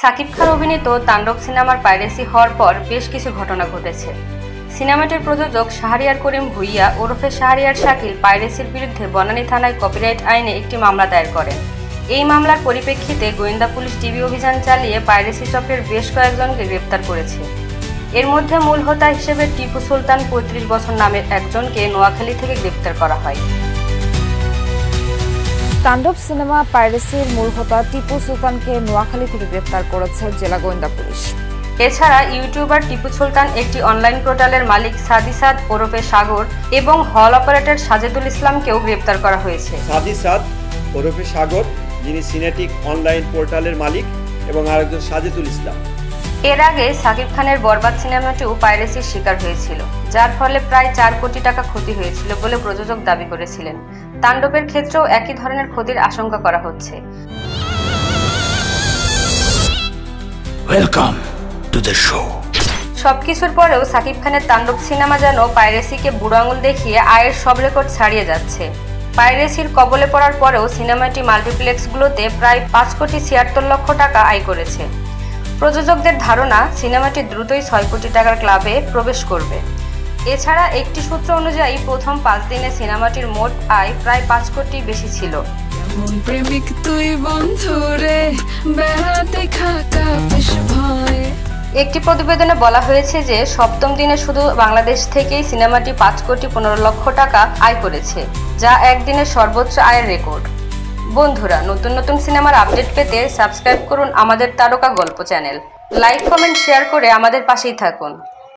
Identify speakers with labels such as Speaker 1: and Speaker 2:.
Speaker 1: সাকিব খান অভিনীত তাণ্ডব সিনেমার পাইরেসি হওয়ার পর বেশ কিছু ঘটনা ঘটেছে। সিনেমাটির প্রযোজক শাহরিয়ার করিম ভুইয়া ওরফে শাহরিয়ার শাকিল পাইরেসির বিরুদ্ধে বনানী থানায় কপিরাইট আইনে একটি মামলা দায়ের করেন। এই মামলার পরিপ্রেক্ষিতে গোয়েন্দা পুলিশ ডিবি অভিযান চালিয়ে পাইরেসি চক্রের বেশ কয়েকজনকে গ্রেপ্তার করেছে। এর মধ্যে মূল হোতা হিসেবে টিপু সুলতান ৩৫ বছর নামের একজনকে নোয়াখালী থেকে গ্রেপ্তার করা হয়।
Speaker 2: তাণ্ডব সিনেমা পাইরেসির মূল হোতা টিপু সুলতানকে নোয়াখালী থেকে গ্রেফতার করেছে জেলা গোয়েন্দা পুলিশ।
Speaker 1: এছাড়া ইউটিউবার টিপু সুলতান একটি অনলাইন পোর্টালের মালিক সাদিসাদ ওরফে সাগর এবং হল অপারেটর সাজেদুল ইসলামকেও গ্রেপ্তার করা হয়েছে।
Speaker 3: সাদিসাদ ওরফে সাগর, যিনি সিনেটিক অনলাইন পোর্টালের মালিক, এবং আরেকজন সাজেদুল ইসলাম।
Speaker 1: এর আগে সাকিব খানের বরবাদ সিনেমাটিও পাইরেসির শিকার হয়েছিল, যার ফলে প্রায় ৪ কোটি টাকা ক্ষতি হয়েছিল বলে প্রযোজক দাবি করেছিলেন। তাণ্ডবের ক্ষেত্রেও একই ধরনের ক্ষতির আশঙ্কা করা হচ্ছে।
Speaker 4: Welcome to the show.
Speaker 1: সবকিছুর পরেও সাকিব খানের তাণ্ডব সিনেমা যেন পাইরেসিকে বুড়ো আঙুল দেখিয়ে আয়ের সব রেকর্ড ছাড়িয়ে যাচ্ছে। পাইরেসির কবলে পড়ার পরেও সিনেমাটি মাল্টিপ্লেক্সগুলোতে প্রায় ৫,৭৬,০০,০০০ টাকা আয় করেছে। প্রযোজকদের ধারণা সিনেমাটি দ্রুতই ৬ কোটি টাকার ক্লাবে প্রবেশ করবে। এছাড়া একটি সূত্র অনুযায়ী প্রথম ৫ দিনে সিনেমাটির মোট আয় প্রায় ৫ কোটি বেশি ছিল। একটি প্রতিবেদনে বলা হয়েছে যে সপ্তম দিনে শুধু বাংলাদেশ থেকেই সিনেমাটি ৫,১৫,০০,০০০ টাকা আয় করেছে, যা একদিনের সর্বোচ্চ আয়ের রেকর্ড। বন্ধুরা, নতুন নতুন সিনেমার আপডেট পেতে সাবস্ক্রাইব করুন আমাদের তারকা গল্প চ্যানেল। লাইক, কমেন্ট, শেয়ার করে আমাদের পাশেই থাকুন।